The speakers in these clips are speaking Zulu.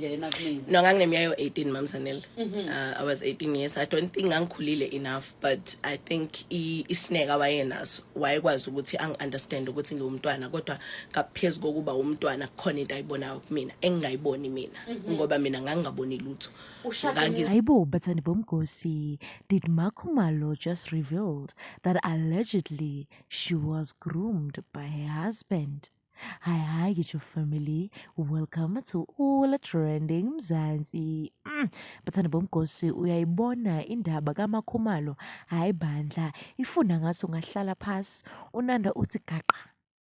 yangena kumina. No, ngangineminyaka 18 mamsanele. I was 18 years. I don't think ngangikhulile enough, but I think isineka wayenaso wayekwazi ukuthi understand ukuthi ngumntwana kodwa ngaphezulu kokuba umntwana khona into ayibonayo kumina engingayiboni mina ngoba mina ngangingaboni lutho. Aibo Batsani Bomgosi, did Makhumalo just revealed that allegedly she was groomed by her husband? Hi, get your family. Welcome to all trending Mzansi. Batsani Bomgosi, uyayibona indaba kaMakhumalo. Hayi bandla, ifuna ngaso ngahlala phasi. Unanda uthi gaqa,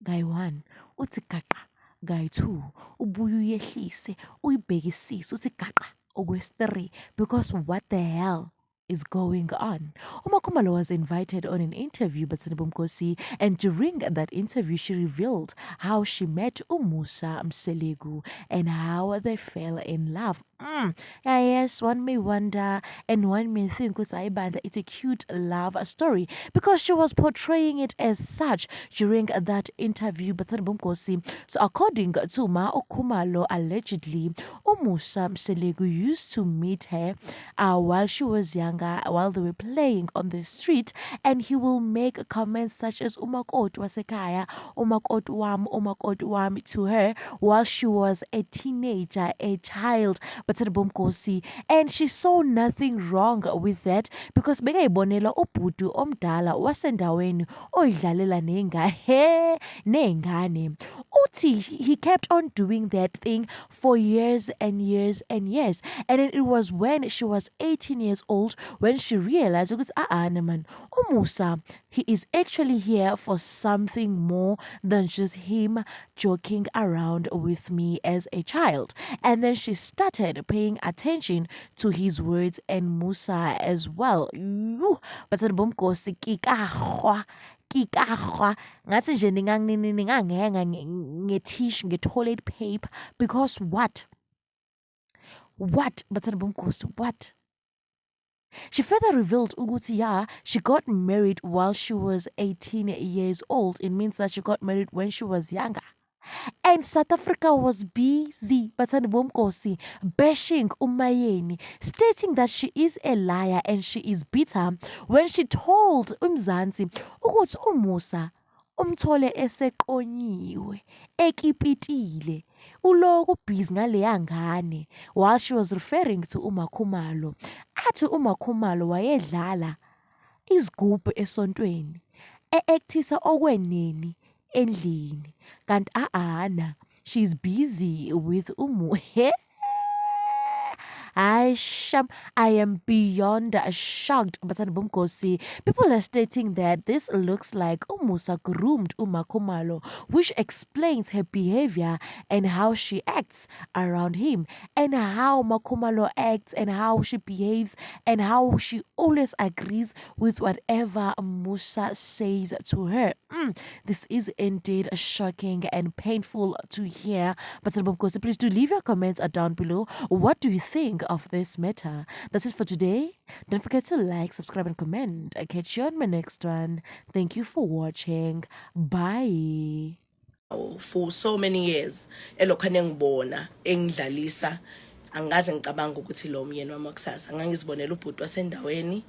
guy 1, uthi gaqa, guy 2, ubuye uyehlise, uyibhekisise uthi gaqa. August 3, because what the hell is going on? Makhumalo was invited on an interview by Batsani Bomgosi, and during that interview she revealed how she met Umusa Mselegu and how they fell in love. Yes, one may wonder and one may think it's a cute love story because she was portraying it as such during that interview. Batsani Bomgosi. So according to Makhumalo, allegedly Umusa Mselegu used to meet her while she was younger, while they were playing on the street, and he will make comments such as umakoti wasekaya, umakoti wam to her while she was a teenager, a child. Batsani Bomgosi, and she saw nothing wrong with that because bekayibonela ubhuti omdala wasendaweni oyidlalela nengane. Uthi he kept on doing that thing for years and years and years, and then it was when she was 18 years old when she realized man, Umusa, he is actually here for something more than just him joking around with me as a child. And then she started paying attention to his words and Musa as well. But Bomgosi kikahwa ngathi nje ningangihenga ngetissue ngetoilet paper because what Batsani Bomgosi, what? She further revealed ukuthi she got married while she was 18 years old. It means that she got married when she was younger. And South Africa was busy, Batsani Bomgosi, bashing Umayeni, stating that she is a liar and she is bitter when she told Mzansi ukuthi Umusa umthole eseqonyiwe ekipitile uloku busy ngaleya ngane, while she was referring to uMakhumalo. Athi uMakhumalo wayedlala izigubhu esontweni eactisa okweneni endlini kanti she's busy with Umuhe. I am beyond shocked, Batsani Bomgosi. People are stating that this looks like Umusa groomed Makhumalo, which explains her behavior and how she acts around him, and how Makhumalo acts and how she behaves and how she always agrees with whatever Musa says to her. This is indeed shocking and painful to hear. Batsani Bomgosi, please do leave your comments down below. What do you think of this matter? That's it for today. Don't forget to like, subscribe, and comment. I'll catch you on my next one. Thank you for watching. Bye. For so many years elokhane ngibona engidlalisa angaze ngicabanga ukuthi lo myeni wami wakusasa ngangizibonela ubhuti wasendaweni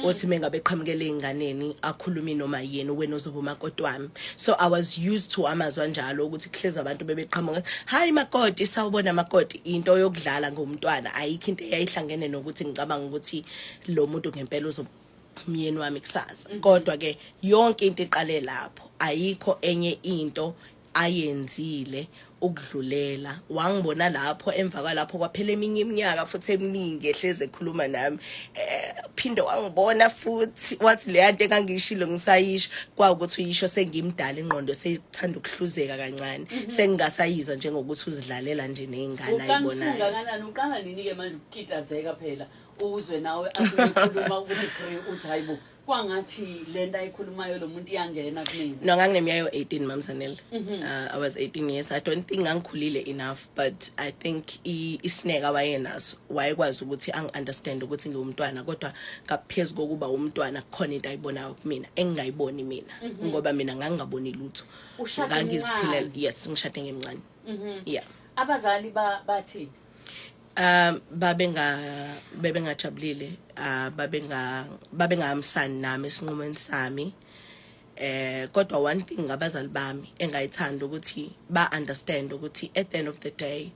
othi mengabe eqhamukele inganeni akhuluma noma yena wena ozoba umakoti wami. So I was used to amazwa njalo ukuthi kuhleza abantu bebeqhamuka hayi makoti sawubona makoti into yokudlala ngomntwana ayikho into eyayihlangene nokuthi ngicabanga ukuthi lo muntu ngempela uzomyeni wami kusasa. Kodwa ke yonke into iqale lapho, ayikho enye into ayenzile ukudlulela. Wangibona lapho emva kwalapho kwaphela eminye iminyaka futhi eminingi ehleze ekhuluma nami phinde wangibona futhi wathi le yanto engangishilo ngisayisho kwaukuthi uyisho sengimdala ingqondo seyithanda ukuhluzeka kancane sengingasayizwa njengokuthi uzidlalela nje nezingane ayibonayo. Kangakanani uqala nini ke manje ukukitazeka phela uzwe nawe asikhuluma ukuthi uthi hayibo kwangathi lento ayikhulumayo lo muntu iyangena kumina. No, ngangineminyaka 18 mamsanele. I was 18 years. I don't think ngangikhulile enough, but I think isineka wayenaso wayekwazi ukuthi understand ukuthi ngumntwana kodwa ngaphezulu kokuba umntwana khona into ayibonayo kumina engingayiboni mina ngoba mina ngangingaboni lutho. Ngangiziphilela, yes, ngishade ngemncane. Yeah. Abazali bathi babengajabulile babengahambisani nami esinqumweni sami. Kodwa one thing ngabazali bami engayithanda ukuthi ba understand ukuthi at the end of the day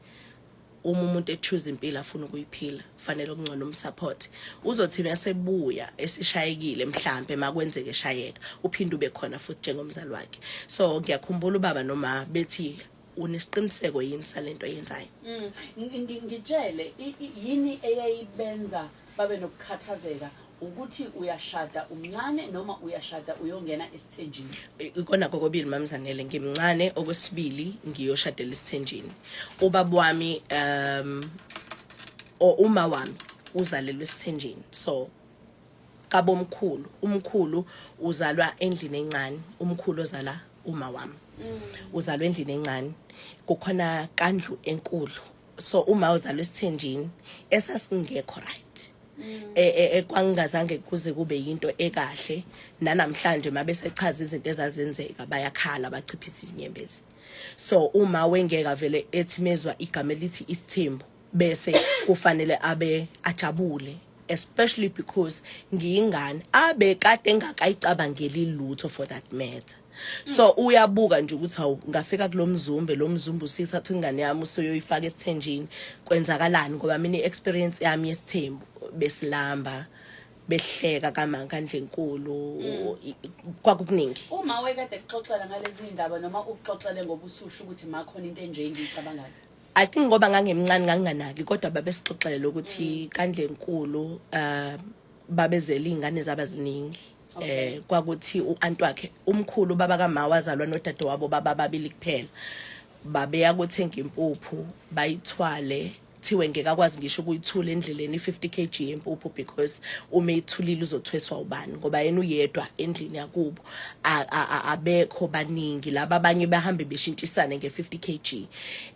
umuntu echoose impilo afuna ukuyiphila kufanele ukungcono umsupport. Uzothi masebuya esishayekile mhlambe makwenzeke eshayeka uphinde ube khona futhi njengomzali wakhe. So ngiyakhumbula ubaba noma bethi unesiqiniseko yini salento oyenzayo. Ngitshele yini eyayibenza babe nokukhathazeka ukuthi uyashada umncane noma uyashada uyongena esithenjini? Ikona kokubili mamzanele, ngimncane, okwesibili ngiyoshadela esithenjini. Ubaba wami uma wami uzalelwe esithenjini. So kabomkhulu, umkhulu uzalwa endlini encane, umkhulu ozala uma wami uzalwa endlini encane, kukhona kandlu enkulu. So uma uzalwa esithenjini esasingekho right, kwangazange kuze kube yinto ekahle. Nanamhlanje mabese chaza izinto ezazenzeka bayakhala bachiphisa izinyembezi. So uma wengeka vele ethimezwa igama elithi isithembu bese kufanele abe ajabule, especially because ngiyingane abe kade engakayicabangeli lutho for that matter. So uyabuka nje ukuthi hawu ngafika kulo mzumbe usithatha ingane yami usoyoyifaka esithenjini kwenzakalani, ngoba mina experience yami yesithembu besilamba behleka kamangandle enkulu kwakukuningi. Uma wekade kuxoxela ngalezi indaba noma ukuxoxele ngoba ususho ukuthi makhona into enje engiyicabangayo? I think ngoba ngangemncane nganganaki kodwa babesixoxela ukuthi kandle enkulu babezela ingane zabaziningi. Kwakuthi uanti wakhe umkhulu baba kaMa wazalwa nodade wabo baba babili kuphela. Babeya kuthenga impuphu bayithwale thiwe ngeke akwazi ngisho ukuyithula endleleni 50 kg yempuphu because uma ithulile uzothweswa ubani, ngoba yena uyedwa endlini yakubo abekho baningi laba abanye bahambe beshintshisana nge50 kg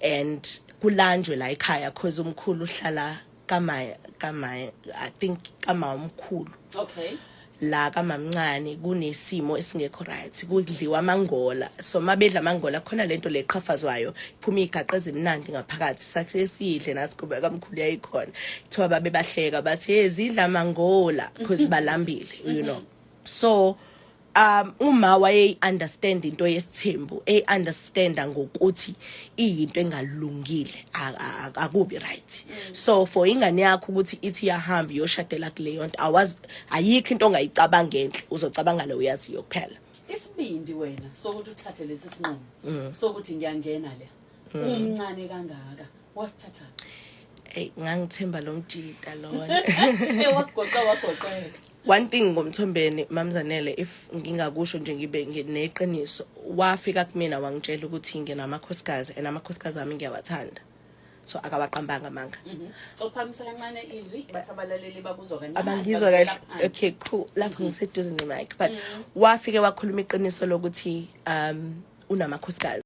and kulanjwe la ekhaya because umkhulu uhlala kama I think kama umkhulu. Okay. La kamamncane kunesimo esingekho right, kudliwa amangola. So mabedla amangola khona lento leqhafazwayo iphuma igaqa ezimnandi ngaphakathi sakhe sidle nathi kuba kamkhulu yayikhona. Kuthiwa babe bahleka bathi ezidla amangola because balambile, you know. So uma waye understand into yesithembu understanda ngokuthi into engalungile akubi right. So for ingane yakho ukuthi ithi yahamba yoshadela kuleyo nto ayikho into ongayicabanga enhle, uzocabanga le uyazi yokuphela. Isibindi wena sokuthi uthathe lesi sinqumo sokuthi ngiyangena le umncane kangaka wasithatha? Ngangithemba lo mjita lona. Wagoqela. One thing ngomthombeni mamzanele, if ngingakusho nje ngibe neqiniso, wafika kumina wangitshela ukuthi nginamakhosikazi and amakhosikazi ami ngiyawathanda. So akawaqambanga manga. Sophamisa kancane izwi bathi abalaleli babuzwa kancane. Abangizwa kahle. Okay, cool. Lapho ngiseduze nemic, but wafike wakhuluma iqiniso lokuthi unamakhosikazi.